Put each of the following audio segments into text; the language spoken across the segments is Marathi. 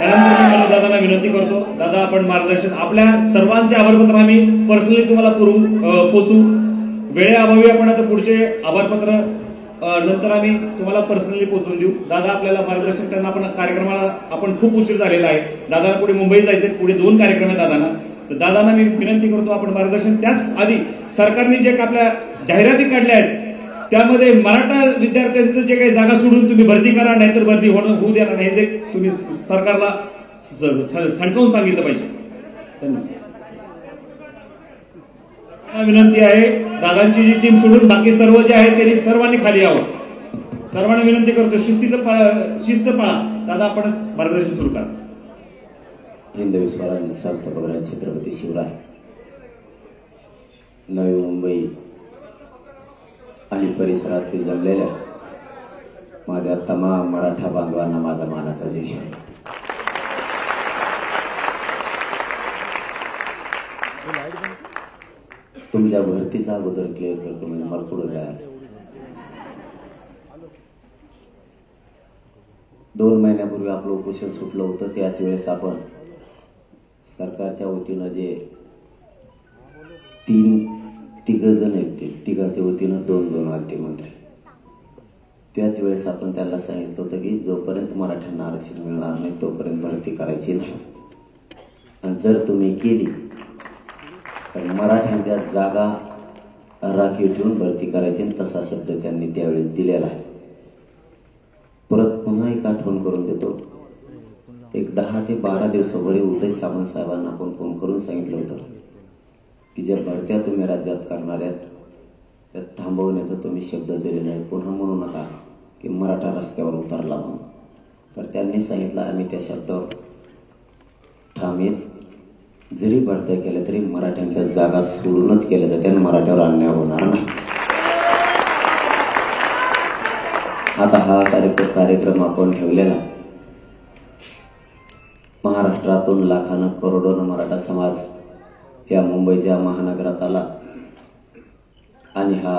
त्यानंतर मी दादांना विनंती करतो, दादा आपण मार्गदर्शन आपल्या सर्वांचे आभारपत्र आम्ही पर्सनली तुम्हाला पोचू. वेळेअभावी आपण आता पुढचे आभारपत्र नंतर आम्ही तुम्हाला पर्सनली पोहोचवून देऊ. दादा आपल्याला मार्गदर्शन करणार, आपण कार्यक्रमाला आपण खूप उशीर झालेला आहे. दादाला पुढे मुंबईत जायचे, पुढे 2 कार्यक्रम आहेत दादांना. तर दादांना मी विनंती करतो आपण मार्गदर्शन. त्याच आधी सरकारने जे आपल्या जाहिराती काढल्या आहेत त्यामध्ये मराठा विद्यार्थ्यांचं जे काही जागा सोडून तुम्ही भरती करा, नाहीतर भरती होऊ देणार नाही, जे तुम्ही सरकारला ठणकावून सांगितलं पाहिजे. विनंती आहे दादांची जी टीम सोडून बाकी सर्व जे आहे त्यांनी सर्वांनी खाली यावं. सर्वांना विनंती करतो, शिस्त पाळा. दादा आपण मार्गदर्शन सुरू करा. हिंदवी स्वराज्य संस्थापक छत्रपती शिवराय, नवी मुंबई आणि परिसरातील जमलेल्या माझ्या तमाम मराठा बांधवांना माझा मानाचा जय. तुमच्या भरतीचा अगोदर क्लिअर करतो, म्हणजे मला पुढे जायला 2 महिन्यापूर्वी आपलं उपोषण सुटलं होतं. त्याच वेळेस आपण सरकारच्या वतीनं जे तिघ जण आहेत, ते तिघाच्या वतीनं 2 आलते मंत्री. त्याच वेळेस आपण त्यांना सांगितलं होतं की जोपर्यंत मराठ्यांना आरक्षण मिळणार नाही तोपर्यंत भरती करायची नाही, आणि जर तुम्ही केली तर मराठ्यांच्या जागा राखीव ठेवून भरती करायची. तसा शब्द त्यांनी त्यावेळेस दिलेला आहे. परत पुन्हा एक आठवण करून देतो. एक 10 ते 12 दिवसापूर्वी उदय सामंत साहेबांना आपण फोन करून सांगितलं होतं की ज्या भरत्या तुम्ही राज्यात करणार आहेत त्या थांबवण्याचा तुम्ही शब्द दिले नाही. पुन्हा म्हणू नका की मराठा रस्त्यावर उतरला म्हणून. तर त्यांनी सांगितलं आम्ही त्या शब्दावर ठाम येत. जरी भरत्या केल्या तरी मराठ्यांच्या जागा सोडूनच केल्या जाते आणि मराठ्यावर अन्याय होणार नाही. आता हा कार्यक्रम आपण ठेवलेला महाराष्ट्रातून लाखानं करोडोनं मराठा समाज या मुंबईच्या महानगरात आला आणि हा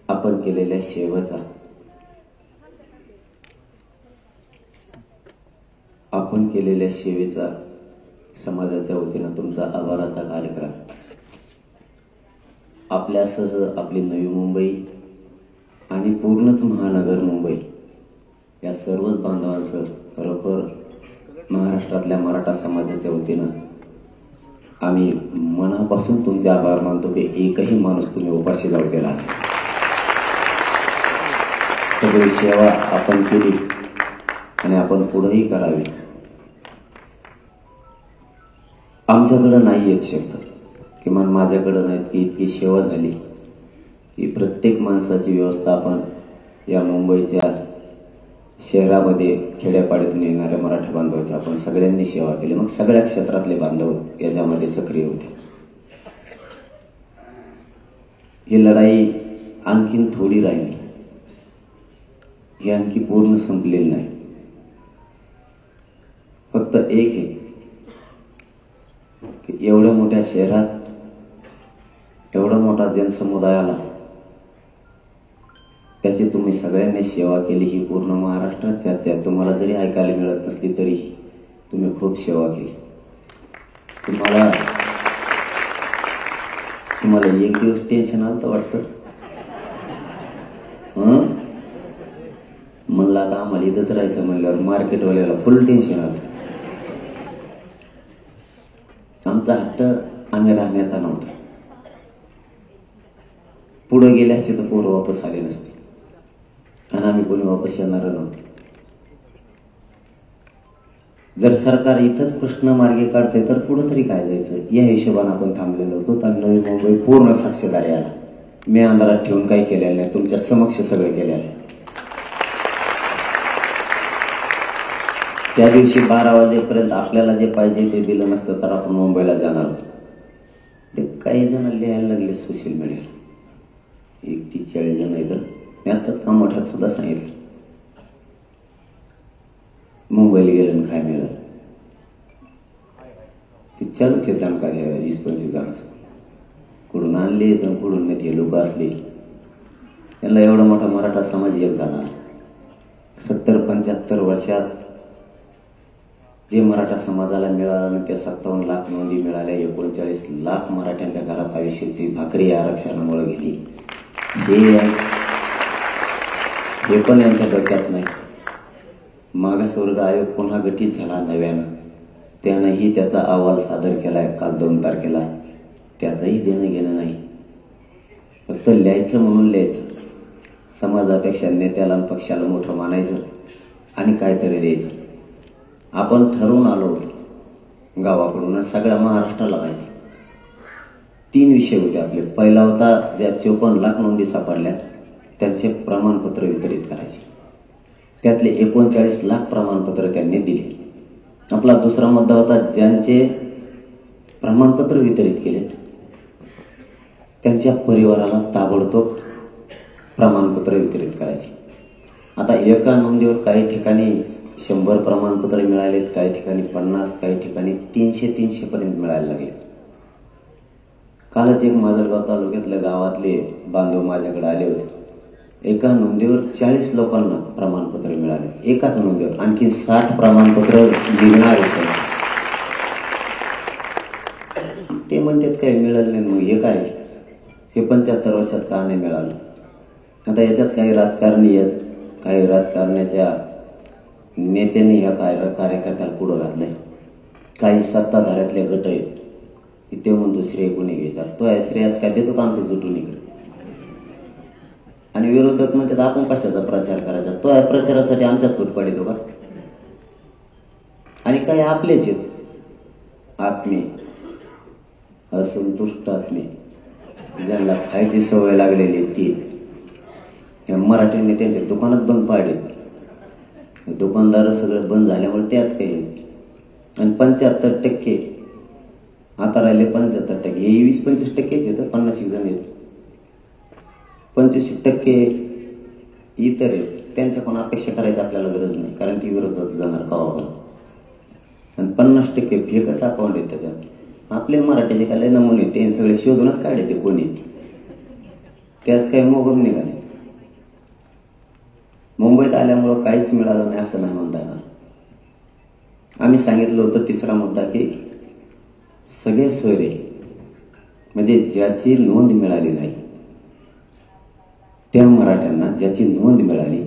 आपण केलेल्या सेवेचा समाजाच्या वतीनं तुमचा आभाराचा कार्यक्रम. आपल्यासह आपली नवी मुंबई आणि पूर्णच महानगर मुंबई या सर्वच बांधवांचं खरोखर महाराष्ट्रातल्या मराठा समाजाच्या वतीनं आम्ही मनापासून तुमचे आभार मानतो की एकही माणूस तुम्ही उपाशी जाऊ दिला. सगळी सेवा आपण केली आणि आपण पुढेही करावी. आमच्याकडे नाही येत शब्द, किमान माझ्याकडे नाहीत की इतकी सेवा झाली की प्रत्येक माणसाची व्यवस्था आपण या मुंबईच्या शहरामध्ये खेड्यापाड्यातून येणाऱ्या मराठा बांधवांची आपण सगळ्यांनी सेवा केली. मग सगळ्या क्षेत्रातले बांधव याच्यामध्ये सक्रिय होते. ही लढाई आणखीन थोडी राहिली, ही आणखी पूर्ण संपलेली नाही. फक्त एक आहे की एवढ्या मोठ्या शहरात एवढा मोठा जनसमुदाय आला, त्याची तुम्ही सगळ्यांनी सेवा केली. ही पूर्ण महाराष्ट्रात चर्चा आहे. तुम्हाला जरी ऐकायला मिळत नसली तरी तुम्ही खूप सेवा केली. तुम्हाला एक दिवस टेन्शन आलं तर वाटतं म्हणलं आता आम्हाला इथंच राहायचं म्हणल्यावर मार्केटवाल्याला फुल टेन्शन आलं. आमचा हट्ट आम्ही राहण्याचा नव्हता. पुढे गेले असते तर पोरं वापस आले नसते आणि आम्ही कोणी वापस येणार नव्हते. जर सरकार इथंच प्रश्न मार्गी काढते तर पुढे तरी काय जायचं या हिशोबाने आपण थांबलेलो होतो. तर नवी मुंबई पूर्ण साक्षीदारी आला. मी अंधारात ठेवून काही केलेलं नाही, तुमच्या समक्ष सगळं केलेलं आहे. त्या दिवशी 12 वाजेपर्यंत आपल्याला जे पाहिजे ते दिलं नसतं तर आपण मुंबईला जाणार होतो. ते काही जण लिहायला लागले सोशल मीडियाला, 30-40 जण इथं. मी आताच कामोठ्यात सुद्धा सांगितलं मुंबईला गेलं काय मिळालं ते चालूच येत. का 20-25 जण कुठून आणले तर कुठून नाही ते लोक असले. त्यांना एवढा मोठा मराठा समाज एक झाला. 70-75 वर्षात जे मराठा समाजाला मिळालं त्या 57 लाख नोंदी मिळाल्या, 39 लाख मराठ्यांच्या घरात आयुष्याची भाकरी आरक्षणामुळे गेली. हे पण यांच्या डोक्यात नाही. मागासवर्ग आयोग पुन्हा गठीत झाला नव्यानं, त्यानंही त्याचा अहवाल सादर केलाय काल 2 तारखेला. त्याचंही देणं घेणं नाही, फक्त लिहायचं म्हणून लिहायचं. समाजापेक्षा नेत्याला आणि पक्षाला मोठं मानायचं आणि काहीतरी द्यायचं. आपण ठरवून आलो होतो गावाकडून, सगळ्या महाराष्ट्राला माहिती. 3 विषय होते आपले. पहिला होता ज्या 54 लाख नोंदी सापडल्या त्यांचे प्रमाणपत्र वितरित करायचे. त्यातले 39 लाख प्रमाणपत्र त्यांनी दिले. आपला दुसरा मुद्दा होता ज्यांचे प्रमाणपत्र वितरित केले त्यांच्या परिवाराला ताबडतोब प्रमाणपत्र वितरित करायचे. आता एका नोंदीवर काही ठिकाणी 100 प्रमाणपत्र मिळालेत, काही ठिकाणी 50, काही ठिकाणी 300 पर्यंत मिळायला लागले. कालच एक माजलगाव तालुक्यातल्या गावातले बांधव माझ्याकडे आले होते. एका नोंदीवर 40 लोकांना प्रमाणपत्र मिळाले, एकाच नोंदीवर. आणखी 60 प्रमाणपत्र निघणार होते. ते म्हणतात काही मिळालं नाही. मग हे काय, हे 75 वर्षात का नाही मिळालं? आता याच्यात काही राजकारणी आहेत, काही राजकारण्याच्या नेत्यांनी या कार्यकर्त्याला पुढं घातलंय. काही सत्ताधाऱ्यातले गट आहेत, ते म्हणतो श्रेय कोणी घ्यायचा, तो या श्रेयात काय देतो का आमचं जुटून इकडे. आणि विरोधक म्हणतात आपण कशाचा प्रचार करायचा, तो या प्रचारासाठी आमच्यात फूट पडितो का. आणि काही आपलेच आहेत आत्मे, असंतुष्ट आत्मे, ज्यांना खायची सवय लागलेली ती. मराठ्यांनी त्यांचे दुकानात बंद पाडले, दुकानदार सगळं बंद झाल्यामुळे त्यात काही. आणि 75% आता राहिले 75%. हे 20-25% येतं, 50 जण येत. 25% इतर आहेत, त्यांच्या पण अपेक्षा करायची आपल्याला गरज नाही, कारण ती विरोधात जाणार कवा पण. आणि 50% फेकच अकाउंट आहे त्याच्यात. आपले मराठीचे काय नमुने ते सगळे शोधूनच काढले ते कोणी, त्यात काही मोगम निघाले. मुंबईत आल्यामुळं काहीच मिळालं नाही असं नाही म्हणता येणार. आम्ही सांगितलं होतं तिसरा मुद्दा की सगळे सोयरे म्हणजे ज्याची नोंद मिळाली नाही त्या मराठ्यांना ज्याची नोंद मिळाली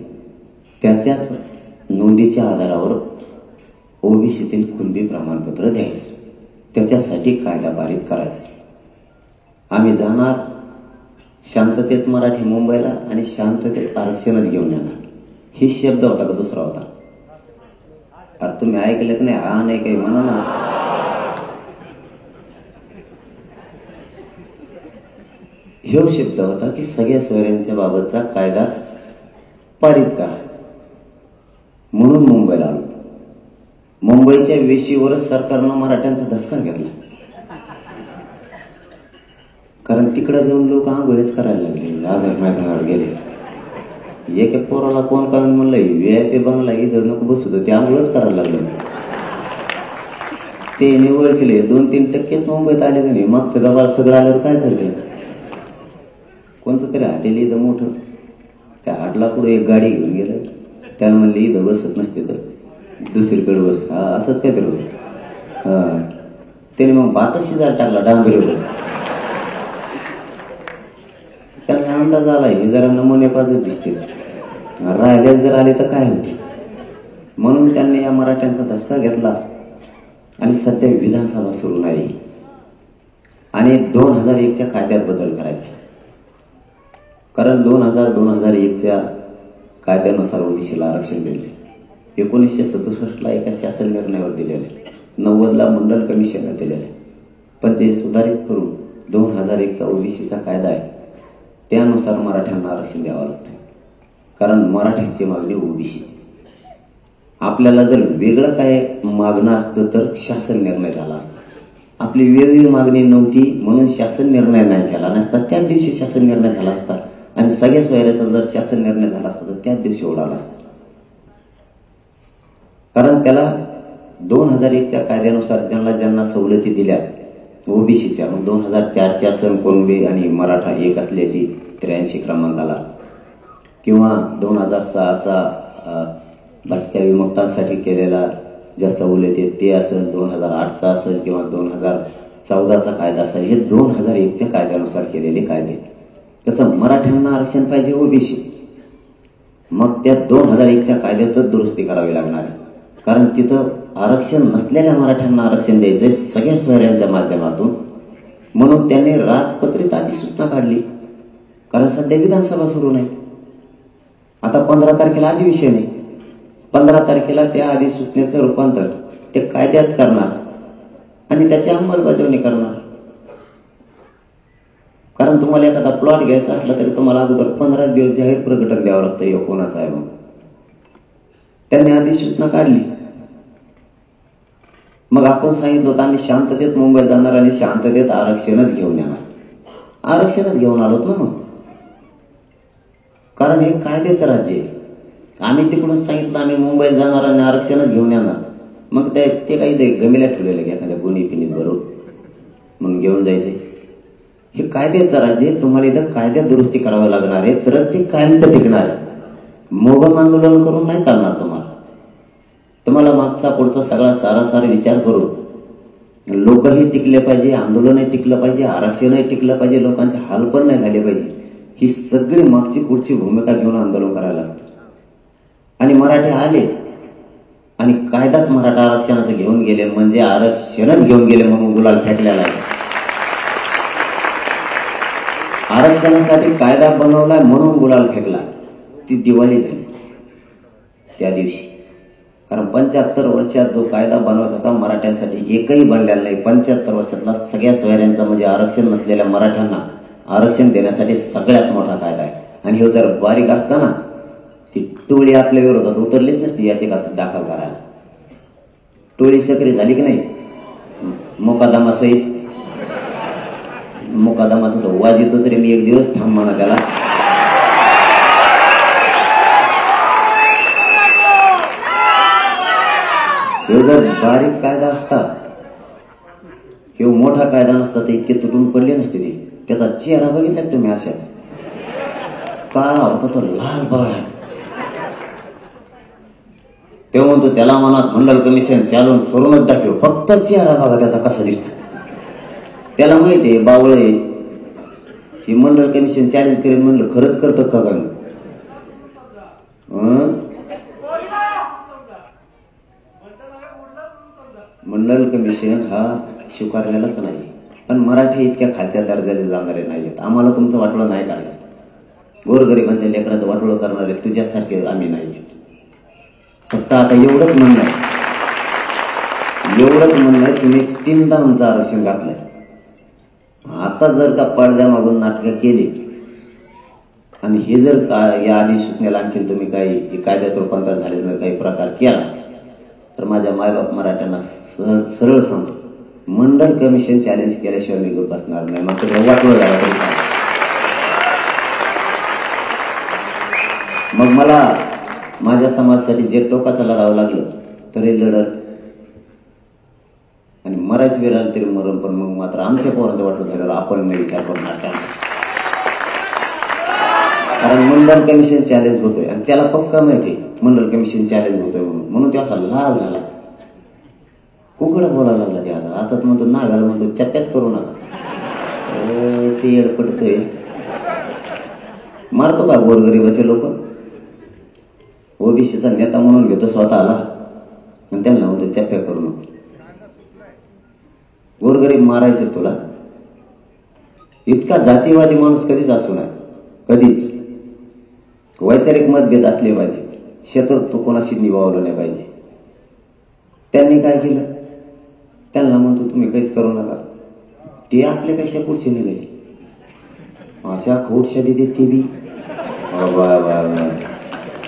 त्याच्याच नोंदीच्या आधारावर ओबीसीतील कुणबी प्रमाणपत्र द्यायचं. त्याच्यासाठी कायदा पारित करायचा. आम्ही जाणार शांततेत मराठी मुंबईला आणि शांततेत आरक्षणच घेऊन येणार. ही शब्द होता का दुसरा होता? अरे तुम्ही ऐकलं की नाही? हा नाही काही म्हणा ना. ह्यो शब्द होता की सगळ्या सोयऱ्यांच्या बाबतचा कायदा पारित करा. म्हणून मुंबईला आलो. मुंबईच्या वेशीवरच सरकारनं मराठ्यांचा धसका घेतला, कारण तिकडे जाऊन लोक आंघोळीच करायला लागले. आझाद मैदानावर गेले. एका पोराला कोण काय म्हणलंय VIP बनला इथं नको बसू तर ते आंघोळच करायला लागलं. ते निवड केले. 2-3% मुंबईत आले नाही. मागचं गबाळ सगळं आल्यावर काय करते? कोणतं तरी हॉटेल इथं मोठं, त्या हॉटेला पुढे एक गाडी घेऊन गेलं. त्याला म्हणले इथं बसत नसते तर दुसरीकडे बस. हा असंच काय तर हा. त्याने मग भातच शिजायला टाकला डांबरीवर. त्याला अंदाज आला हे जरा नमुनेबाजच दिसते, राहिल्यात जर आले तर काय होते. म्हणून त्यांनी या मराठ्यांचा धसका घेतला आणि सध्या विधानसभा सुरू नाही आणि 2001च्या कायद्यात बदल करायचा. कारण 2001च्या कायद्यानुसार ओबीसीला आरक्षण दिले. 1967ला एका शासन निर्णयावर दिलेले, 90ला मंडल कमिशनने दिलेले. पण ते सुधारित करून 2001चा ओबीसीचा कायदा आहे त्यानुसार मराठ्यांना आरक्षण द्यावं लागतं. कारण मराठ्यांची मागणी ओबीसी. आपल्याला जर वेगळं काय मागणं असतं तर शासन निर्णय झाला असता. आपली वेगळी मागणी नव्हती म्हणून शासन निर्णय नाही केला नसता. त्याच दिवशी शासन निर्णय झाला असता आणि सगळ्या सोयऱ्याचा जर शासन निर्णय झाला असता तर त्याच दिवशी उडाला असता. कारण त्याला 2001च्या कायद्यानुसार ज्यांना सवलती दिल्या ओबीसीच्या, मग 2004ची असं कुणबी आणि मराठा एक असल्याची 83 क्रमांकाला, किंवा 2006चा भटक्या विमुक्तांसाठी केलेला ज्या सवलती आहेत ते असेल, 2008चा असेल किंवा 2014चा कायदा असेल, हे 2001च्या कायद्यानुसार केलेले कायदे. कसं मराठ्यांना आरक्षण पाहिजे ओबीसी, मग त्या 2001च्या कायद्यातच दुरुस्ती करावी लागणार आहे. कारण तिथं आरक्षण नसलेल्या मराठ्यांना आरक्षण द्यायचंय सगळ्या सोयऱ्यांच्या माध्यमातून. म्हणून त्यांनी राजपत्रित अधिसूचना काढली. कारण सध्या विधानसभा सुरू नाही. आता 15 तारखेला अधिवेशन आहे. 15 तारखेला त्या अधिसूचनेचं रूपांतर ते कायद्यात करणार आणि त्याची अंमलबजावणी करणार. कारण तुम्हाला एखादा प्लॉट घ्यायचा असला तरी तुम्हाला अगोदर 15 दिवस जाहीर प्रकटन द्यावं लागतं, हे कोणाचं आहे म्हणून. त्यांनी अधिसूचना काढली. मग आपण सांगितलं होतं आम्ही शांततेत मुंबईत जाणार आणि शांततेत आरक्षणच घेऊन येणार. आरक्षणच घेऊन आलोत ना मग. कारण हे कायद्याचं राज्य आहे. आम्ही तिकडून सांगितलं आम्ही मुंबईत जाणार आणि आरक्षणच घेऊन येणार. मग ते काही गमेला ठेवलेलं की एखाद्या गुन्हे पिनीत बरोबर म्हणून घेऊन जायचे. हे कायद्याचं राज्य आहे. तुम्हाला इथं कायद्यात दुरुस्ती करावी लागणार आहे, तरच ते कायमचं टिकणार आहे. मोगम आंदोलन करून नाही चालणार तुम्हाला. तुम्हाला मागचा पुढचा सगळा सारासार विचार करून लोकही टिकले पाहिजे, आंदोलनही टिकलं पाहिजे, आरक्षणही टिकलं पाहिजे, लोकांचे हाल पण नाही झाले पाहिजे. ही सगळी मागची पुढची भूमिका घेऊन आंदोलन करायला लागतं. आणि मराठे आले आणि कायदाच मराठा आरक्षणाचं घेऊन गेले म्हणजे आरक्षणच घेऊन गेले म्हणून गुलाल फेकलेला आहे. आरक्षणासाठी कायदा बनवलाय म्हणून गुलाल फेकला. ती दिवाळी झाली त्या दिवशी. कारण 75 वर्षात जो कायदा बनवायचा होता मराठ्यांसाठी एकही बनलेला नाही. 75 वर्षातला सगळ्या सोयऱ्यांचा म्हणजे आरक्षण नसलेल्या मराठ्यांना आरक्षण देण्यासाठी सगळ्यात मोठा कायदा आहे. आणि हे जर बारीक असताना ती टोळी आपल्या विरोधात उतरलीच नसती याचिका दाखल करायला. टोळी सक्रिय झाली की नाही मुकादमासहित. मुकादमाचा तो वाज येतोच रे, मी एक दिवस थांब म्हणा त्याला. हे जर बारीक कायदा असता किंवा मोठा कायदा नसता तर इतके तुटून पडले नसते ते. त्याचा चेहरा बघितला तुम्ही अशा काळा होता तो लाल बघा. तेव्हा म्हणतो त्याला मनात मंडल कमिशन चॅलेंज करूनच दाखव, फक्त चेहरा बघा त्याचा कसा दिसतो. त्याला माहिती आहे बावळे ही मंडल कमिशन चॅलेंज करेल म्हणलं खरंच करतं का गं. मंडल कमिशन हा स्वीकारलेलाच नाही. पण मराठी इतक्या खालच्या दर्जाचे जाणारे नाहीयेत. आम्हाला तुमचं वाटोळं नाही करायचं. गोरगरिबांच्या लेकराचं वाटोळं करणारे तुझ्यासारखे आम्ही नाहीये. फक्त आता एवढंच म्हणणं आहे तुम्ही 3दा आमचं आरक्षण घातलंय. आता जर का पडद्यामागून नाटकं केली आणि हे जर या अधिसूचनेला आणखी तुम्ही काही कायद्यात रूपांतर झाले जर काही प्रकार केला तर माझ्या मायबाप मराठ्यांना सरळ सांगतो मंडल कमिशन चॅलेंज केल्याशिवाय मी गप्प बसणार नाही. मग ते वाटलं झालं तरी मग मला माझ्या समाजासाठी जे टोकाचं लढावं लागलं तरी लढत आणि मरायचं विराला तरी मरण. पण मग मात्र आमच्या पोरांचं वाटलं झाल्यावर आपण नाही विचार करणार त्यांचा. कारण मंडल कमिशन चॅलेंज होतोय आणि त्याला पक्का माहिती मंडल कमिशन चॅलेंज होतोय म्हणून तो असा लाल झाला. उघडं बोलायला लागला ते. आता म्हणतो नागाला म्हणतो चप्प्याच करू नका. ते येड पडतंय. मारतो का गोरगरिबाचे लोक. ओबीसीचा नेता म्हणून घेतो स्वतःला आणि त्यांना म्हणतो चप्प्या करू नको. गोरगरीब मारायचं तुला. इतका जातीवादी माणूस कधीच असू नये. कधीच. वैचारिक मतभेद असले पाहिजे. शेतात तो कोणाशी निभावलं नाही पाहिजे. त्यांनी काय केलं त्यांना म्हणतो तुम्ही काहीच करू नका. ते आपल्यापेक्षा पुढचे निघाले. अशा खोटशा देते ते बी.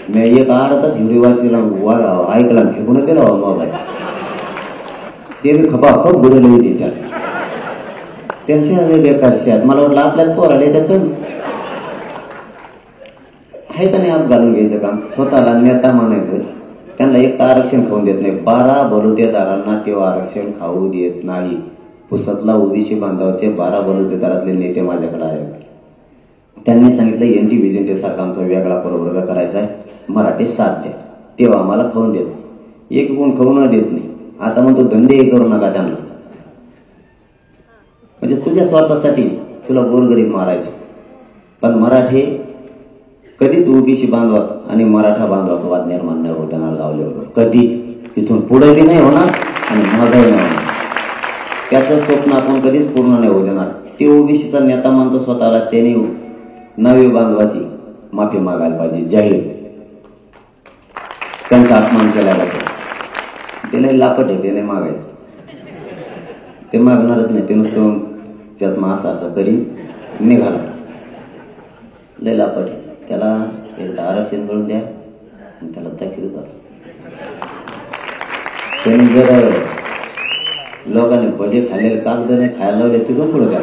मी एक आडताच हिवरीवासीला ऐकला फेकून दिला मोबाईल. ते बी खपाखप बुडवले होते त्याला. त्यांच्या बेकार शेत मला वाटलं आपल्याला पोराला येतात आहे का नाही. आप घालून घ्यायचं काम. स्वतःला नेता मानायचं. त्यांना एक तर आरक्षण खाऊन देत नाही. 12 बलुतेदारांना तेव्हा आरक्षण खाऊ देत नाही. पुसतला ओबीसी बांधवाचे 12 बलुतेदारातले नेते माझ्याकडे आहेत. त्यांनी सांगितलं एनटी विजेंटे सारखा आमचा वेगळा प्रवर्ग करायचा आहे. मराठी साथ द्या तेव्हा आम्हाला खाऊन देत. एक गुण खाऊ न देत नाही. आता म्हणतो धंदेही करू नका त्यांना, म्हणजे तुझ्या स्वार्थासाठी तुला गोरगरीब मारायचं. पण मराठे कधीच ओबीसी बांधवात आणि मराठा बांधवात वाद निर्माण नाही होत येणार गाव लेवलवर, कधीच. इथून पुढेही नाही होणार आणि मागही नाही होणार. त्याचं स्वप्न आपण कधीच पूर्ण नाही होऊ देणार. ते ओबीसीचा नेता मानतो स्वतःला, त्याने नवी बांधवाची माफी मागायला पाहिजे जाहीर. त्यांचा अपमान केला जातो. त्याला लापट आहे, ते नाही मागायचं, ते मागणारच नाही. ते नुसतं जन्म असं करी निघाला, लय लापट आहे. त्याला एकदा आरक्षण मिळून द्या आणि त्याला दाखल जातो. त्यांनी जर लोकांनी भजे खाल्लेले कागद नाही खायला लावले तिथून पुढे द्या.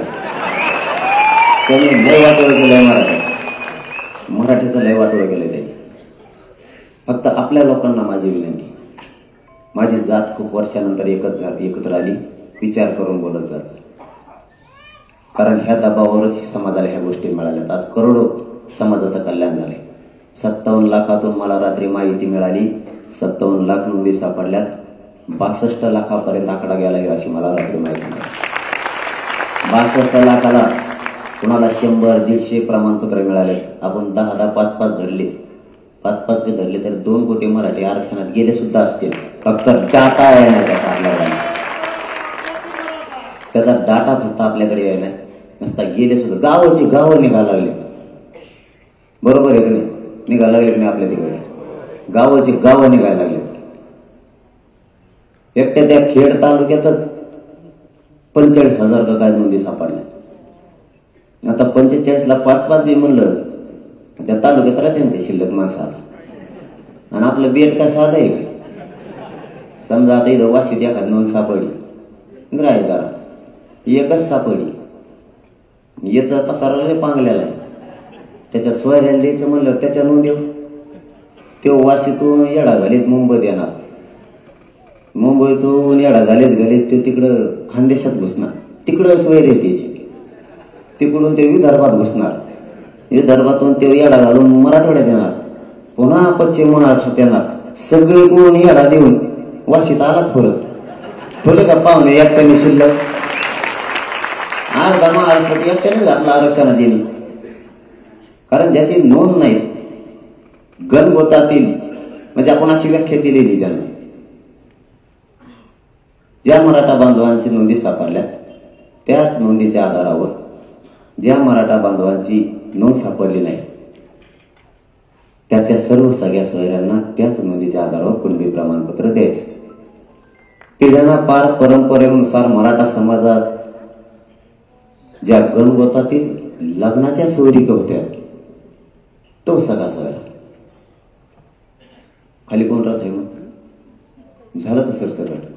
त्यांनी लय वाटोळं केलंय मराठीचं लय वाटोळं केलंय त्यांनी. फक्त आपल्या लोकांना माझी विनंती, माझी जात खूप वर्षानंतर एकत्र आली, विचार करून बोलत जायचं. कारण ह्या दबावावरच समाजाला ह्या गोष्टी मिळाल्यात. आज करोडो समाजाचं कल्याण झालंय. 57 लाखातून मला रात्री माहिती मिळाली 57 लाख नोंदी सापडल्यात. 62 लाखापर्यंत आकडा गेला अशी मला रात्री माहिती मिळाली. 62 लाखाला कुणाला 100-150 प्रमाणपत्र मिळाले. आपण 10-10, 5-5 धरले, 5-5 धरले तर 2 कोटी मराठी आरक्षणात गेले सुद्धा असतील. फक्त डाटा आहे ना त्याचा आपल्याकडे, त्याचा डाटा फक्त आपल्याकडे आहे ना, नसता गेले सुद्धा. गावाची गावं निघायला लागले, बरोबर आहे की नाही? निघायला लागले की नाही आपल्या तिकडे? गावाची गावं निघायला लागले. एकट्या त्या खेड तालुक्यातच 45,000 का काय नोंदी सापडल्या. आता 45ला 5-5 बी म्हणलं त्या तालुक्यात राहते ना ते शिल्लक माणसं. आणि आपलं बेट काय साधं आहे का? समजा आता इथं वाशीत एखादी नोंद सापडली, ग्राहकदारा एकच सापडली, याचा पसारा पांगलेला आहे, त्याच्या सोयऱ्याला द्यायचं म्हणलं त्याच्या नोंद तो वाशीतून येडा घालीत मुंबईत येणार, मुंबईतून येडा घालीत तो तिकडं खानदेशात घुसणार, तिकडं सोयरे त्याची, तिकडून ते विदर्भात घुसणार, विदर्भातून ते येडा घालून मराठवाड्यात येणार, पुन्हा पश्चिम महाराष्ट्रात येणार. सगळे गुण येडा देऊन वाशीत आलाच परत. ठोले का पाहुणे एकट्याने शिल्लक? अर्धा महाराष्ट्रात एकट्याने घातला आरक्षणात देणे. कारण ज्याची नोंद नाही, गणगोतातील, म्हणजे आपण अशी व्याख्या दिलेली त्यांना, ज्या मराठा बांधवांची नोंदी सापडल्या त्याच नोंदीच्या आधारावर ज्या मराठा बांधवांची नोंद सापडली नाही त्याच्या सर्व सगळ्या सोयऱ्यांना त्याच नोंदीच्या आधारावर कुणबी प्रमाणपत्र द्यायचे. पिढ्यांना पार परंपरेनुसार मराठा समाजात ज्या गणगोतातील लग्नाच्या सोयरी होत्या तो सगळा सोयरा खाली कोण राहत आहे मग झालं तर सरसकट.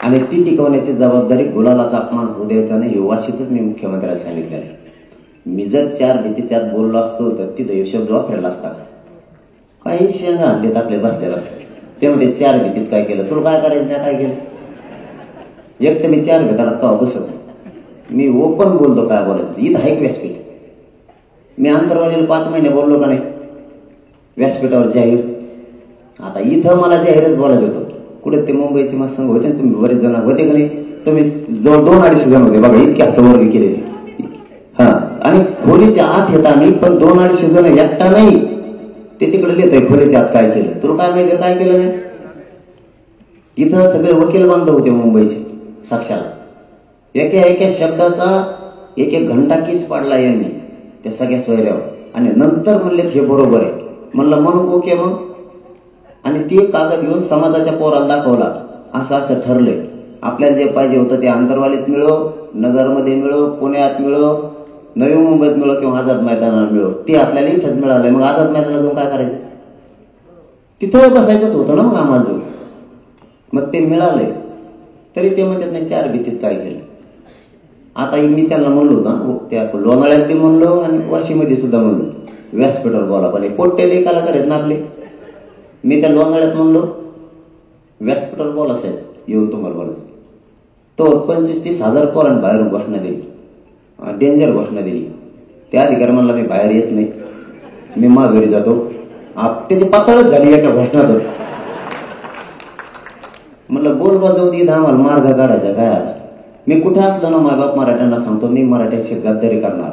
आणि ती टिकवण्याची जबाबदारी गुलालाचा अपमान होऊ द्यायचा नाही हे वाशीतच मी मुख्यमंत्र्यांना सांगितलं आहे. मी जर 4 भीतीच्या आत बोललो असतो तर तिथं शब्द वापरायला असता. काही शेंगा आणलेत आपले बसलेला ते म्हणते 4 भीतीत काय केलं, तुला काय करायचं नाही, काय केलं? एक तर मी 4 भीताला का बसत, मी ओपन बोलतो काय बोलायचं. इथं आहे व्यासपीठ, मी आंतरवालीला 5 महिने बोललो का नाही व्यासपीठावर जाहीर. आता इथं मला जाहीरच बोलायचं होतं. कुठे ते मुंबईचे मस्त संघ होते, तुम्ही बरेच जण होते का नाही? तुम्ही जवळ 2-250 जण होते बघा, इतके हातवर्ग केलेले. हा, आणि खोलीच्या आत येत आम्ही, पण 2-250 जण एकटा नाही. ते तिकडे लिहित आहे खोलीच्या आत काय केलं, तुला काय माहिती काय केलं नाही. इथं सगळे वकील बांधव होते मुंबईचे साक्षाला. एका शब्दाचा 1-1 घंटा केस पाडला यांनी त्या सगळ्या सोयऱ्यावर. आणि नंतर म्हणले हे बरोबर आहे, म्हणलं म्हणून ओके मग. आणि ते कागद घेऊन समाजाच्या पोराला दाखवला, असं ठरलंय. आपल्याला जे पाहिजे होतं ते आंतरवालीत मिळो, नगरमध्ये मिळो, पुण्यात मिळो, नवी मुंबईत मिळो किंवा आझाद मैदानावर मिळो, ते आपल्याला इथंच मिळालंय. मग आझाद मैदानात जाऊन काय करायचं? तिथं बसायचंच होतं ना मग आम्हाला जाऊन. मग ते मिळालंय तरी ते म्हणतात नाही 4 भीतीत काय केलं. आता मी त्यांना म्हणलो होतं, त्या लोणाळ्यात बी म्हणलो आणि वाशीमध्ये सुद्धा म्हणलो व्यासपीठावर बोला, पण पोट्टे लई कलाकार आहेत ना आपले. मी त्या लोणाळ्यात म्हणलो व्यासपीठावर बोला साहेब, येऊन तुम्हाला बोलायचं. तो 25-30 हजार पोरांनी बाहेरून घोषणा दिली, डेंजर घोषणा दिली. त्या अधिकारी म्हणला मी बाहेर येत नाही. मी माघारी जातो. त्याची पातळच झाली एका घोषणातच. म्हणलं बोल जाऊ दे, आम्हाला मार्ग काढायचा काय आता. मी कुठं असलो ना माय बाप मराठ्यांना सांगतो, मी मराठ्याशी गद्दारी करणार.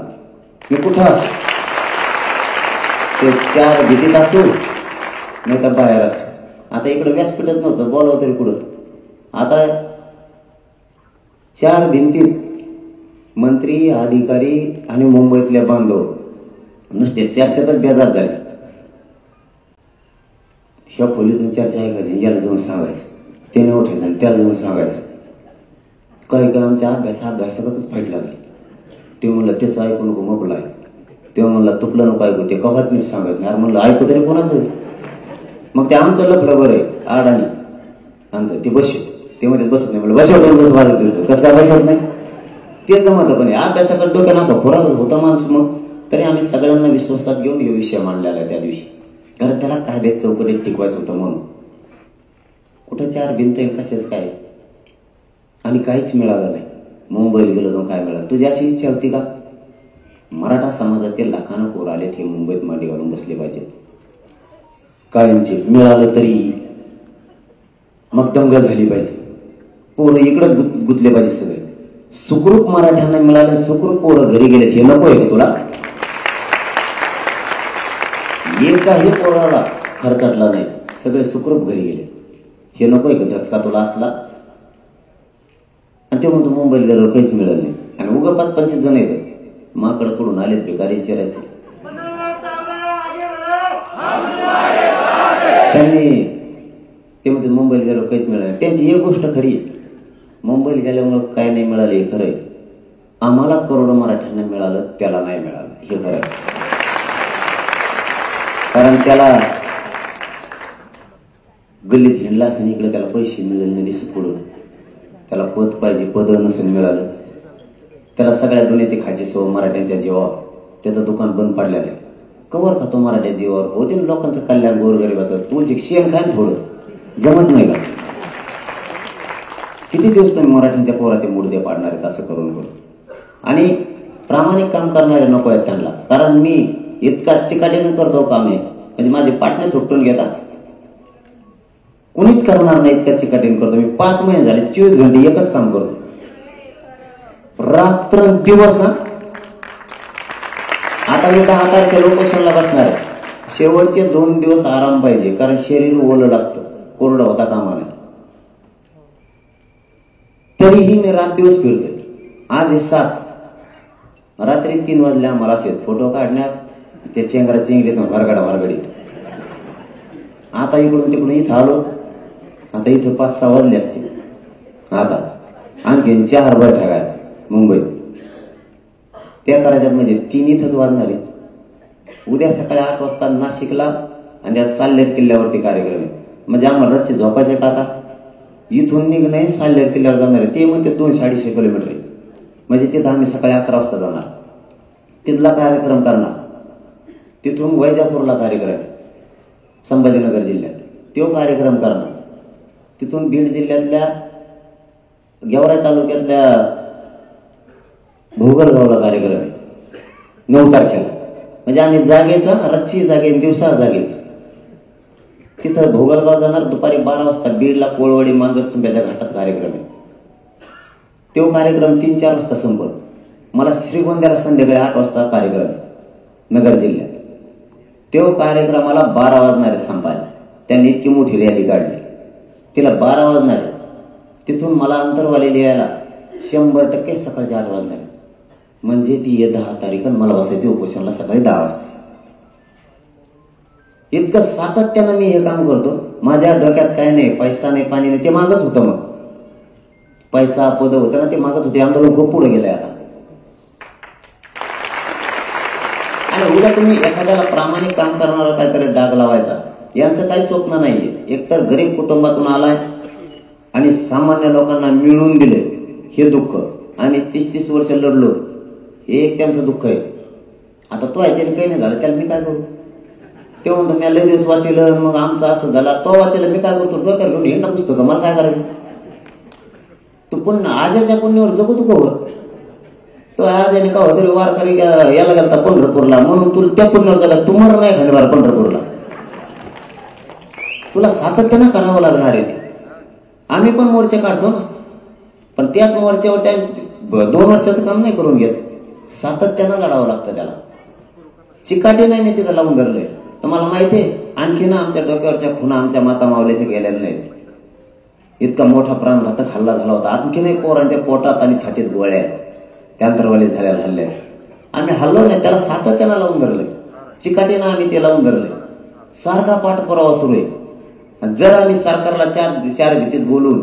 मी कुठं असो, ते 4 भीतीत असू नाही तर बाहेर असो. आता इकडं व्यासपीठच नव्हतं, बोलावं तरी कुठं. आता 4 भिंतीत मंत्री, अधिकारी आणि मुंबईतले बांधव नुसते चर्चेतच बेजार झाले. ह्या खोलीतून चर्चा ऐकायची, याला जाऊन सांगायचं, त्याने उठायचं आणि त्याला जाऊन सांगायचं. काही काय आमच्या अभ्यासातच फाईट लागली. ते म्हणलं त्याचं ऐकू नको मोकळं आहे. तेव्हा म्हणलं तुपलं नको ऐकू, ते कवाच मी सांगत नाही. म्हणलं ऐकू तरी कोणाचं. मग ते आमचं लफडं बरं आहे, आडानी आमचं ते बसव, ते मध्ये बसत नाही. म्हणलं बसवतो वाजत, कसं काय बसत नाही ते जमत. पण अभ्यासाकडे डोक्यानं असा खोराकच होता माणूस. मग तरी आम्ही सगळ्यांना विश्वासात घेऊन हे विषय मांडलेला आहे त्या दिवशी, कारण त्याला कायद्यात चौकटीत टिकवायचं होतं म्हणून. कुठं 4 भिंत कशाच काय, आणि काहीच मिळालं नाही. मुंबईला गेलो तर काय मिळालं. तुझी अशी इच्छा होती का मराठा समाजाचे लाखानं पोर आले ते मुंबईत मांडी घालून बसले पाहिजेत कायमचे, मिळालं तरी मग दंगल झाली पाहिजे, पोरं इकडं गुंतले पाहिजे सगळे. सुखरूप मराठ्यांना मिळालं, सुखरूप पोरं घरी गेलेत, हे नको आहे का तुला. एकाही पोराला खर्चाटला नाही, सगळे सुखरूप घरी गेले, हे नको आहे का धसका तुला असला. आणि ते म्हणतो मुंबईला गेल्यावर काहीच मिळालं नाही. आणि उगा 5-25 जण येतात माकडं कडून आलेत भिकारी चेहऱ्याचे. त्यांनी ते म्हणते मुंबईला गेल्यावर काहीच मिळालं नाही. त्यांची एक गोष्ट खरी आहे, मुंबईला गेल्यामुळं काय नाही मिळालं हे खरं आहे. आम्हाला करोडो मराठ्यांना मिळालं, त्याला नाही मिळालं हे खरं आहे. कारण त्याला गल्लीत हिंडला असं इकडे त्याला पैसे मिळेल नाही दिसत पुढं. त्याला पद पाहिजे, पद नसून मिळालं. त्याला सगळ्या दुनियाची खायची सवय मराठ्यांच्या जीवावर. त्याचं दुकान बंद पडलेलं आहे. कवर खातो मराठ्या जीवावर. होते ना लोकांचं कल्याण, गोरगरिबाचं. तुळशी शेण खाय थोडं, जमत नाही का. किती दिवस तुम्ही मराठ्यांच्या पोराचे मुडदे पाडणार आहेत असं करून करून. आणि प्रामाणिक काम करणारे नको आहेत त्यांना. कारण मी इतका चिकाटीनं करतो काम आहे, म्हणजे माझे पाटणे थोपटून घेता. कुणीच करणार नाही इतका चिकाटीनं करतो मी. 5 महिने झाले 24 घंटे एकच काम करतो, रात्र दिवस. आता मी 10 तारखेला उपोषणाला बसणार आहे. शेवटचे 2 दिवस आराम पाहिजे, कारण शरीर ओलं लागतं, कोरडं होता कामा नाही. तरीही मी रात दिवस फिरतोय. आज हे 7, रात्री 3 वाजले आम्हाला असे फोटो काढण्यात, ते चेंगरा चेंगरीत भरगडीत. आता इकडून तिकडून इथं आलो. आता इथं 5-6 वाजले असतील. आता आणखीन 4 बैठका आहेत मुंबईत, त्या करायच्यात, म्हणजे 3 इथंच वाजणार आहेत. उद्या सकाळी 8 वाजता नाशिकला आणि त्या साल्हेर किल्ल्यावरती कार्यक्रम आहे. म्हणजे आम्हाला रच्चे झोपायचे का आता. इथून निघणे साल्हेर किल्ल्यावर जाणार आहे. ते म्हणते 200-250 किलोमीटर आहे. म्हणजे तिथं आम्ही सकाळी 11 वाजता जाणार, तिथला कार्यक्रम करणार. तिथून वैजापूरला कार्यक्रम आहे संभाजीनगर जिल्ह्यात, तो कार्यक्रम करणार. तिथून बीड जिल्ह्यातल्या गेवराई तालुक्यातल्या भोगरगावला कार्यक्रम आहे 9 तारखेला. म्हणजे आम्ही जागेचा, रातची जागे, दिवसा जागेच. तिथं भोगरगाव जाणार. दुपारी 12 वाजता बीडला कोळवडी मांजरसुंब्याच्या घाटात कार्यक्रम आहे. तो कार्यक्रम 3-4 वाजता संपत. मला श्रीगोंद्याला संध्याकाळी 8 वाजता कार्यक्रम आहे नगर जिल्ह्यात. तो कार्यक्रमाला 12 वाजणार आहे संपायला. त्यांनी इतकी मोठी रॅली काढली, तिला 12 वाजणार आहे. तिथून मला अंतरवाली यायला 100% सकाळचे 8 वाजणार आहे. म्हणजे ती 10 तारीख मला बसायची उपोषणाला सकाळी 10 वाजता. इतकं सातत्यानं मी हे काम करतो. माझ्या डोक्यात काय नाही, पैसा नाही, पाणी नाही, ते मागच होतं. मग पैसा पद होतं ना, ते मागत होते. आंदोलन खूप पुढे गेलंय आता. आणि उद्या तुम्ही एखाद्याला प्रामाणिक काम करणारा काहीतरी डाग लावायचा, यांचं काही स्वप्न नाहीये. एकतर गरीब कुटुंबातून आलाय आणि सामान्य लोकांना मिळवून दिले, हे दुःख. आम्ही 30-30 वर्ष लढलो, हे एक त्यांचं दुःख आहे. आता तो याच्याने काही नाही झालं, त्याला मी काय करू. ते म्हणतो मी लय दिवस वाचलं, मग आमचं असं झाला, तो वाचलं, मी काय करतो. डोक्यावर घेऊन हे ना पुस्तकं, मला काय करायचं. तू पुन्हा आजाच्या पुण्यावर जगू तू कवर. तो आज याने का तरी वारकरी याला गेलता पंढरपूरला, म्हणून तुला त्या पुण्यावर झाला तू मर नाही खाली बार पंढरपूरला. तुला सातत्यानं करावं लागणार आहे ते. आम्ही पण मोर्चे काढतो ना, पण त्याच मोर्चावर त्या 2 वर्षाचं काम नाही करून घेत, सातत्यानं लढावं लागतं त्याला. चिकाटी नाही मी तिथं लावून धरलंय. तुम्हाला माहिती आहे आणखी ना आमच्या डोक्यावरच्या खुणा आमच्या माता मावल्याच्या गेलेल्या नाहीत. इतका मोठा प्राणघातक हल्ला झाला होता. आणखीनही पोरांच्या पोटात आणि छातीत गोळ्या त्यांतरवाली झालेल्या हल्ल्या. आम्ही हल्लो नाही, त्याला सातत्यानं लावून धरलंय. चिकाटीनं आम्ही ते लावून धरलंय. सारखा पाठपुरावा सुरू आहे. जर आम्ही सरकारला चार भीतीत बोलून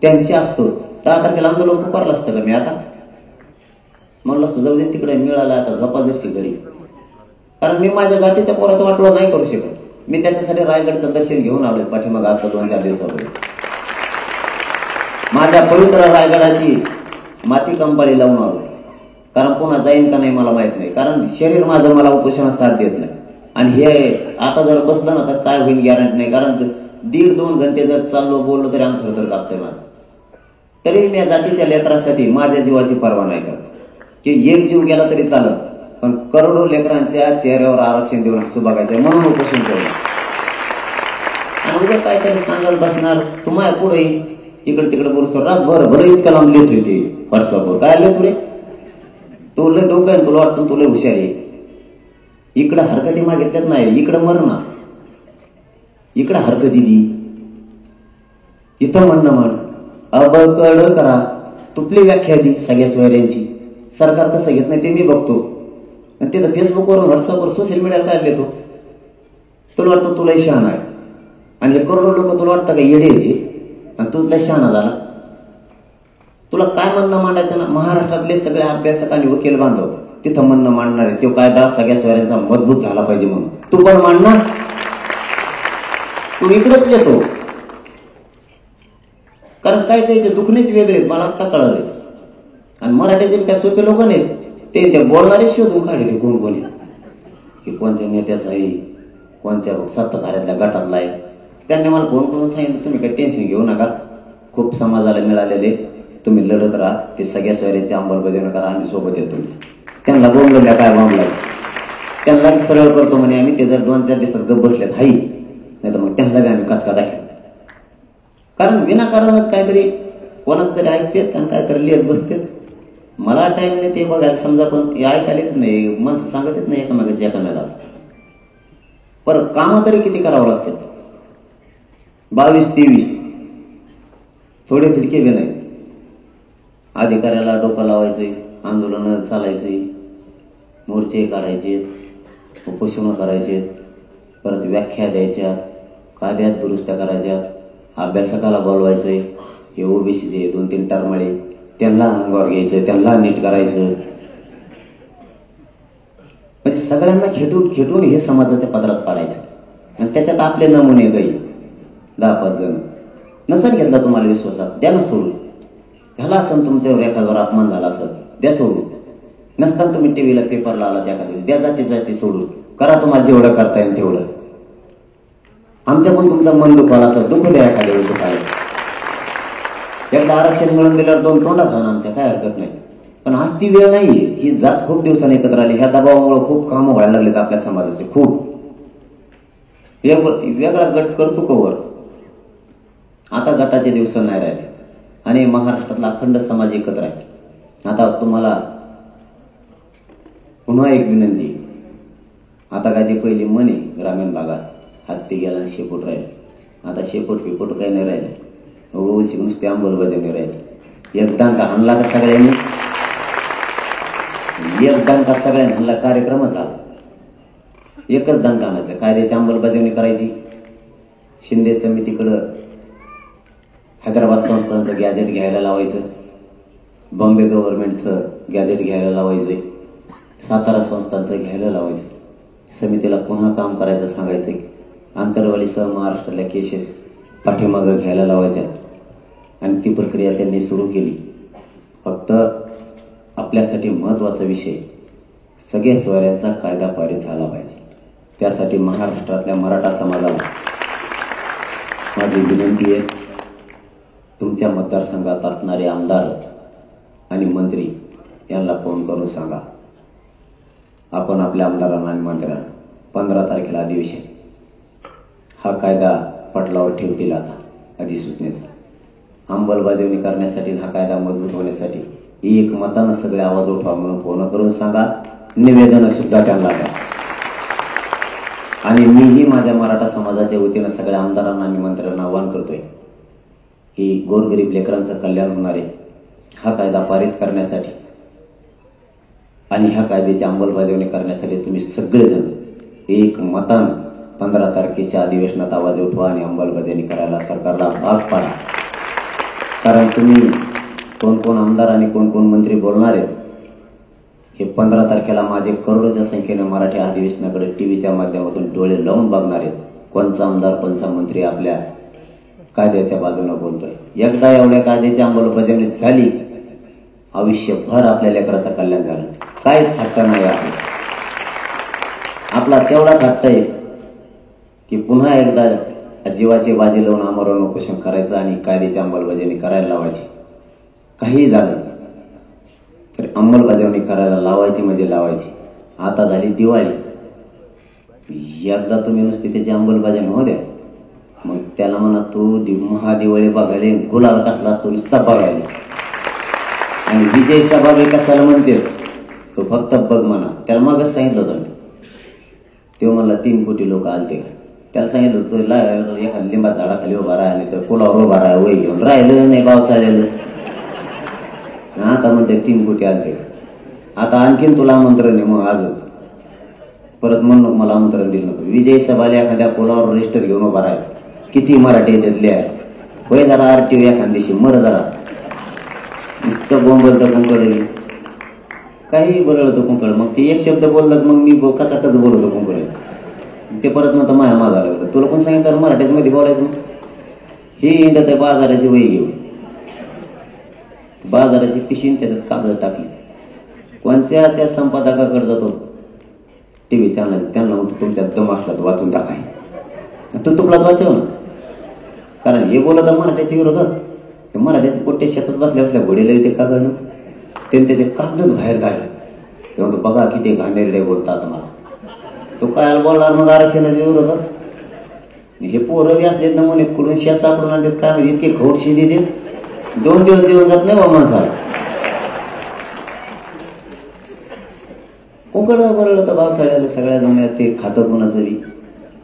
त्यांचे असतो 10 तारखेला आंदोलन पुकारलं असतं का मी आता? म्हणलं असतं जाऊ दे तिकडे, मिळाला आता झोपा जरशी घरी. कारण मी माझ्या जातीच्या पोराचं वाटोळं नाही करू शकत. मी त्याच्यासाठी रायगडचं दर्शन घेऊन आलोय पाठीमाग आता 2-4 दिवसापूर्वी. माझ्या पवित्र रायगडाची माती कंपाळी लावून आलोय. कारण पुन्हा जाईन का नाही मला माहित नाही, कारण शरीर माझं मला उपोषणात साथ देत नाही. आणि हे आता जर बसलं ना तर काय होईल गॅरंटी नाही. कारण 1.5-2 घंटे जर चाललो बोललो तरी अंग थरथर कापतंय माझं. तरी मी जातीच्या लेकरासाठी माझ्या जीवाची पर्वा नाही करत की एक जीव गेला तरी चालत, पण करोडो लेकरांच्या चेहऱ्यावर आरक्षण देऊन हसू बघायचं म्हणून उपोषण केलं. आणि उद्या काहीतरी सांगत बसणार तुम्हाला पुढे इकडे तिकडे बोलतो रातभर बरं इतकं लांब लिहित होते व्हॉट्सअपवर. काय लिहितो रे तू? लय डोकं आहे तुला, वाटतं तुला हुशार आहे. इकडं हरकती मागितल्यात नाही, इकडं मर ना, इकडं हरकती दी, इथं म्हणणं म्हण. अबकड करा, तुपली व्याख्या दी सगळ्या सोयऱ्यांची. सरकार कसं घेत नाही ते मी बघतो. आणि तिथं फेसबुकवरून व्हॉट्सअपवर सोशल मीडियाला काय लिहितो? तुला वाटतं तुला शहाणा आहे आणि हे करोडो लोक तुला वाटतं का येडे येते आणि तू तुला शहाणा झाला. तुला काय म्हणणं मांडायचं ना? महाराष्ट्रातले सगळे अभ्यासक आणि वकील बांधव तिथं म्हणणं मांडणार आहे. तो कायदा सगळ्या सोयऱ्यांचा मजबूत झाला पाहिजे म्हणून. तू पण मांडणार, तू इकडेच येतो. कारण काय त्याचे दुखणेच वेगळे मला आत्ता कळले. आणि मराठीचे काय सोपे लोक नाहीत, ते बोलणारे शोधून काढले कोण कोणी, की कोणत्या नेत्याचं आहे, कोणत्या सत्ताधाऱ्यातल्या गटातला आहे. त्यांनी मला फोन करून सांगितलं तुम्ही काही टेन्शन घेऊ नका, खूप समाजाला मिळालेले, तुम्ही लढत राहा, ते सगळ्या सोयऱ्यांची अंमलबजावणी करा, आम्ही सोबत येतो. त्यांना बोंबल्या काय बोंबलाय, त्यांना सरळ करतो म्हणे आम्ही. ते जर 2-4 दिवसात गप बसलेत हाई, नाही तर मग त्यांना बी आम्ही कचका दाखवतो. कारण विनाकारणच काहीतरी कोणाच तरी ऐकतेत आणि काहीतरी लिहित बसतेत. मला टाइम नाही ते बघायला समजा, पण ऐकायला येत नाही, माणसं सांगत येत नाही एकामेकाची एकामेकाला. पर कामं तरी किती करावं लागतात, 22-23 थोडे थिडके बी नाही. अधिकाऱ्याला डोकं लावायचंय, आंदोलन चालायचे, मोर्चे काढायचे, उपोषण करायचे, परत व्याख्या द्यायच्या, कायद्यात दुरुस्त्या करायच्या, अभ्यासकाला बोलवायचंय, हे ओबीसीचे 2-3 टरमाळे त्यांना अंगावर घ्यायचं, त्यांना नीट करायचं. म्हणजे सगळ्यांना खेटून हे समाजाच्या पदरात पाडायचं. आणि त्याच्यात आपले नमुने काही 10-5 जण नसेल घेतला तुम्हाला विश्वासात, द्या ना सोडून. झाला असं तुमच्यावर एखाद्यावर अपमान झाला असं, द्या सोडून. नसताना तुम्ही टीव्हीला पेपरला आला त्या एखाद्या द्या जाती सोडून. करा तुम्हाला जेवढं करता येईल तेवढं. आमच्या पण तुमचं मन दुखवायला असं दुःख द्या एखाद्या वेळी दुखायला. एकदा आरक्षण मिळून दिल्यावर 2 तोंडात राहणार आमच्या, काय हरकत नाही. पण आज ती वेळ नाहीये. ही जात खूप दिवसांनी एकत्र आली. ह्या दबावामुळे खूप कामं व्हायला लागलेत आपल्या समाजाचे. खूप वेगळा गट करतो कवर. आता गटाचे दिवस नाही राहिले आणि महाराष्ट्रातला अखंड समाज एकत्र आहे. आता तुम्हाला पुन्हा एक विनंती. आता काय ते पहिली म्हणे ग्रामीण भागात हत्ती गेला आणि शेपूट राहिले. आता शेपूट पिपूट काही नाही राहिले, ओळशी नुसते अंमलबजावणी राहिले. एक दांडका हाणला का सगळ्यांनी, एक दांडका सगळ्यांनी हाणला, कार्यक्रमच झाला. एकच दांडका आणायचं, कायद्याची अंमलबजावणी करायची. शिंदे समितीकडं हैदराबाद संस्थांचं गॅजेट घ्यायला लावायचं, बॉम्बे गव्हर्नमेंटचं गॅजेट घ्यायला लावायचं, सातारा संस्थांचं घ्यायला लावायचं. समितीला पुन्हा काम करायचं सांगायचं. आंतरवालीसह महाराष्ट्रातल्या केसेस पाठीमागं घ्यायला लावायच्या आणि ती प्रक्रिया त्यांनी सुरू केली. फक्त आपल्यासाठी महत्त्वाचा विषय सगळ्या सोयऱ्यांचा कायदा पारित झाला पाहिजे. त्यासाठी महाराष्ट्रातल्या मराठा समाजाला माझी विनंती आहे, तुमच्या मतदारसंघात असणारे आमदार आणि मंत्री यांना फोन करून सांगा आपण आपल्या आमदारांना आणि मंत्र्यांना 15 तारखेला अधिवेशन हा कायदा पटलावर ठेवतील. आता अधिसूचनेचा अंमलबजावणी करण्यासाठी हा कायदा मजबूत होण्यासाठी एक मतानं सगळे आवाज उठवा म्हणून फोन करून सांगा. निवेदन सुद्धा त्यांना द्या. आणि मीही माझ्या मराठा समाजाच्या वतीनं सगळ्या आमदारांना आणि मंत्र्यांना आवाहन करतोय की गोरगरीब लेकरांचं कल्याण होणारे हा कायदा पारित करण्यासाठी आणि ह्या कायद्याची अंमलबजावणी करण्यासाठी तुम्ही सगळेजण एक मतानं 15 तारखेच्या अधिवेशनात आवाज उठवा आणि अंमलबजावणी करायला सरकारला भाग पाडा. कारण तुम्ही कोण कोण आमदार आणि कोण कोण मंत्री बोलणार आहेत हे 15 तारखेला माझे करोडोच्या संख्येने मराठी अधिवेशनाकडे टीव्हीच्या माध्यमातून डोळे लावून बघणार आहेत. कोणचा आमदार कोणचा मंत्री आपल्या कायद्याच्या बाजूने बोलतोय. एकदा एवढ्या कायद्याची अंमलबजावणी झाली आयुष्यभर आपल्या लेकराचं कल्याण झालं. काहीच हट्ट नाही आहे. आपला तेवढाच हट्ट आहे की पुन्हा एकदा जीवाची बाजी लावून आमरण उपोषण करायचं आणि कायद्याची अंमलबजावणी करायला लावायची. काही झालं तर अंमलबजावणी करायला लावायची म्हणजे लावायची. आता झाली दिवाळी. एकदा तुम्ही नुसती त्याची अंमलबजावणी होऊ द्या मग त्याला म्हणा तू महादिवाळी बघायला गुलाल कसला असतो नुसता बघायला. आणि विजय सभावे कशाला म्हणते तो फक्त बघ म्हणा. त्याला मागच सांगितलं होतं तो म्हणला 3 कोटी लोक आलते. त्याला सांगितलं तो एखाद्या लिंबा झाडाखाली उभा राहा नाही तर पुलावर उभा राहा वय घेऊन राहिलं नाही गाव चाललेलं. आता म्हणते 3 कोटी आलते. आता आणखीन तुला आमंत्रण आहे मग आजच परत म्हणून मला आमंत्रण दिलं नव्हतं. विजय सभाला एखाद्या पुलावर रजिस्टर घेऊन उभा राहा. किती मराठी येतात लिहाय वय जरा आरटीओ एखाद दिवशी मर जरा नुसतं बोंबलतं कुंकड काही बोलवलं कुंकड. मग ते एक शब्द बोललं मग मी कथाकच बोलवतो कुंकड. ते परत म्हणतं माया मागा लागलं. तुला कोण सांगितलं मराठीत मध्ये बोलायचं. मग हे इंडत आहे बाजाराची वही घेऊन बाजाराची पिशीन त्याच्यात कागद टाकली. कोणत्या त्या संपादकाकडे जातो टीव्ही चॅनल त्यांना म्हणतो तुमच्या दम असला वाचून टाकाय तू तुकलाच वाचव ना. कारण हे बोलत मराठ्याच्या विरोधात मराठ्याचे पोट्टे शेतात बसल्या बसल्या घोडेला येते कागद त्यांनी त्याचे कागदच बाहेर काढले. तेव्हा तो बघा किती घाणेरडे बोलतात मला. तो काय बोलणार मग आरक्षणाच्या विरोधात. हे पोरं बी असलेत नमुनेत कुठून शेत सापडून आणतात काय म्हणजे इतके खोड शिदी देत 2 दिवस जेवण जात नाही बा माणसाला. कोकड बरळलं तर पावसाळ्याला सगळ्या जमण्यात ते खातं कोणाचं बी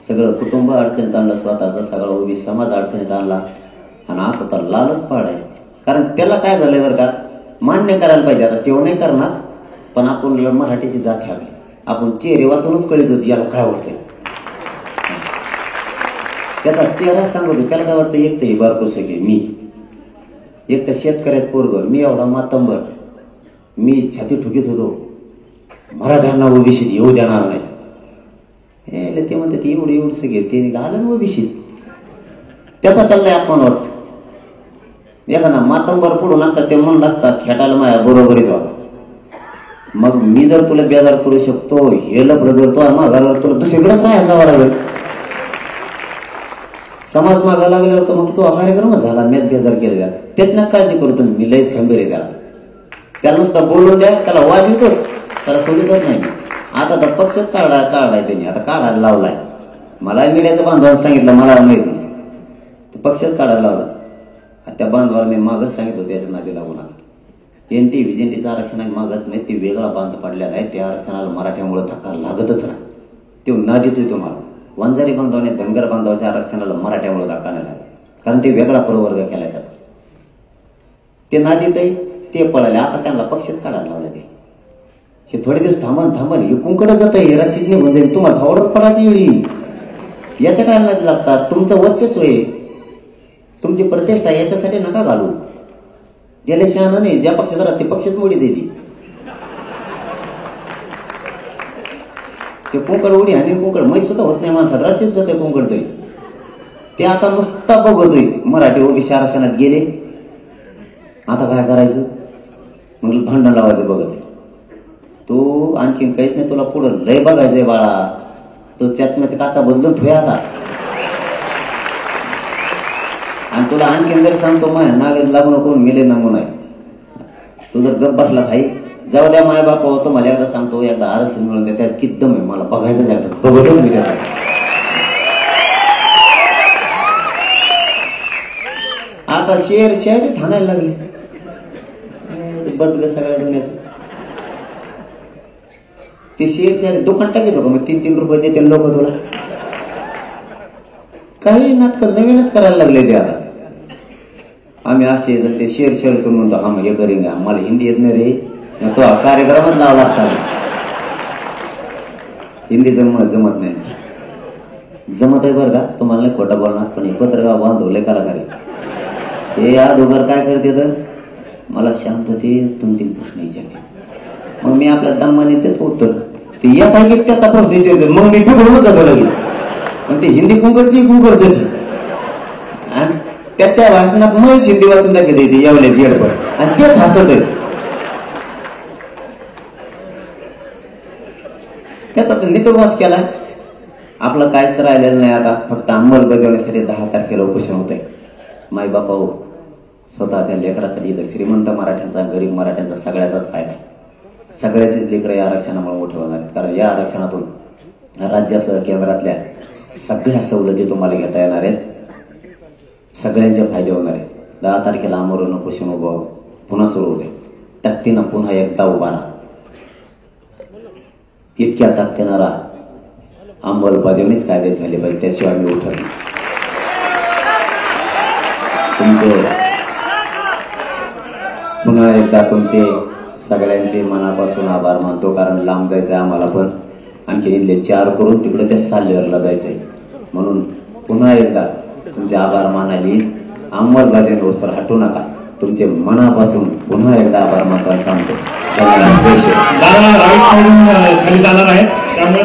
सगळं कुटुंब अडचणीत आणलं स्वतःचा सगळा उभी समाज अडचणीत आणला. आणि आता तर लालच पाड आहे. कारण त्याला काय झालंय बरं का मान्य करायला पाहिजे. आता तेव्हा नाही करणार पण आपण मराठीची जात हवी. आपण चेहरे वाचूनच कळत होती याला काय वाटतंय. त्याचा चेहरा सांगतो त्याला काय वाटतं. एक तर हे बारकोस घे मी एक तर शेतकऱ्याच पोरग मी एवढा मातंबर मी छाती ठुकीत होतो मराठ्यांना ओबीसीत येऊ देणार नाही. ते म्हणतात एवढं घे ते आलं ना ओबीसीत त्याचा त्याला अपमान वाटतं. एखादा मातंबर पुढून असतात ते म्हणलं असतात खेटायला माझ्या बरोबरीच होता. मग मी जर तुला बेजार करू शकतो हे लपड जर तो माघार तुला दुसरीकडेच राहायला जावं लागेल. समाज मागा लागल्यावर तर मग तो कार्यक्रमच झाला. मॅच बेजार केला तेच ना काळजी करतो मी लयच खंबीर आहे त्याला नुसतं बोलून द्या त्याला वाजवितोच त्याला सोडितच नाही. आता तर पक्षच काढाय त्यांनी आता काढायला लावलाय. मला मीडियाच्या बांधवांना सांगितलं मला माहित नाही पक्षच काढायला लावला. त्या बांधवाला मी मागच सांगितलं त्याच्या नादी लागू नका. एनटी व्हिजेंटीचं आरक्षण आहे मागत नाही ते वेगळा बांध पडलेला आहे. त्या आरक्षणाला मराठ्यामुळे धक्का लागतच नाही. ते नादीतोय तुम्हाला. वंजारी बांधवाने धनगर बांधवाच्या आरक्षणाला मराठ्यामुळे धक्का नाही लागला कारण ते वेगळा प्रवर्ग केलाय त्याचा. ते नादीतही ते पळाले. आता त्यांना पक्षच काढायला लावला. ते हे थोडे दिवस थांबन हे कुंकडं जात आहे राशीत निघून जाईल. तुम्हाला थोडं पडायची वेळी याच्या काय नादी लागतात. तुमचं वर्चस्व आहे तुमची प्रतिष्ठा याच्यासाठी नका घालू. गेले शहाणा नाही ज्या पक्षात राहत ते पक्षात मोडी देते. ते कोंकड उडी आणि कोंकड मै सुद्धा होत नाही माणसाला राज्यात जाते कोंकड तरी. ते आता नुसता बघतोय मराठी ओबीसी आरक्षणात गेले आता काय करायचं मग भांडण लावायचं बघत आहे. तू आणखीन काहीच नाही तुला पुढं लय बघायचंय बाळा. तो चष्म्याचा काचा बदलून ठेवा आता. आणि तुला आणखीन जर सांगतो माय नागेत लागू नको मेले नमुना आहे. तू जर गप बसला भाई जाऊ द्या माय बाप होतो, मला एकदा सांगतो, एकदा आरक्षण मिळून द्या, त्यात किती दम आहे मला बघायचं जातं, बघतो मी त्याचा. आता शेअरच हाणायला लागले, बदल सगळ्या दुनियाचं. ते शेअर दुकान टाकत का मग 3-3 रुपये देते लोक तुला, काही नाटक नवीनच करायला लागले ते. आता आम्ही असे ते शेअर म्हणतो, हा मग हे करेन, मला हिंदी येत नाही रे, तो कार्यक्रमात लावला असता, हिंदी जमत नाही. जमत आहे बरं का, तुम्हाला नाही खोटं बोलणार, पण हे पत्रगाव बांधवले कलाकारी हे अगोदर काय करते तर मला शांततेत 2-3 प्रश्न विचारते, मग मी आपल्या दमाने देत उत्तर. ते या काय त्याचा प्रश्न विचारते, मग मी बिघडूनच जातो लगेच. पण ते हिंदी कुंकडची आणि त्याच्या भाषणात मग हिंदी वाचून दाखवते यावल्याची गडबड, आणि तेच हसत आहे. त्याचा नीटवास केला. आपलं काहीच राहिलेलं नाही आता, फक्त अंमलबजावणीसाठी 10 तारखेला उपोषण होत आहे. माई बापा हो, स्वतःच्या लेकरासाठी इथं श्रीमंत मराठ्यांचा, गरीब मराठ्यांचा सगळ्याचाच फायदा आहे. सगळ्याचेच लेकरं या आरक्षणामुळे मोठे होणार आहेत, कारण या आरक्षणातून राज्यासह केंद्रातल्या सगळ्या सवलती तुम्हाला घेता येणार आहेत, सगळ्यांचे फायदे होणार आहेत. 10 तारखेला आमरण उपोषण उभं पुन्हा सुरू होते, ताकदीनं पुन्हा एकदा उभा राहा, इतक्या ताकदीनं राहा, अंमलबजावणीच कायदे झाले पाहिजे, त्याशिवाय मी उठत नाही. तुमचे पुन्हा एकदा तुमचे सगळ्यांचे मनापासून आभार मानतो, कारण लांब जायचंय आम्हाला, पण आणखी इथले 4 करून तिकडे त्या साल्हेरला जायचंय, म्हणून पुन्हा एकदा तुमचे आभार मानायला अंमलबजावणीवर हटू नका. तुमचे मनापासून पुन्हा एकदा आभार मानतो. दादा राईट साईडून खाली जाणार आहे, त्यामुळे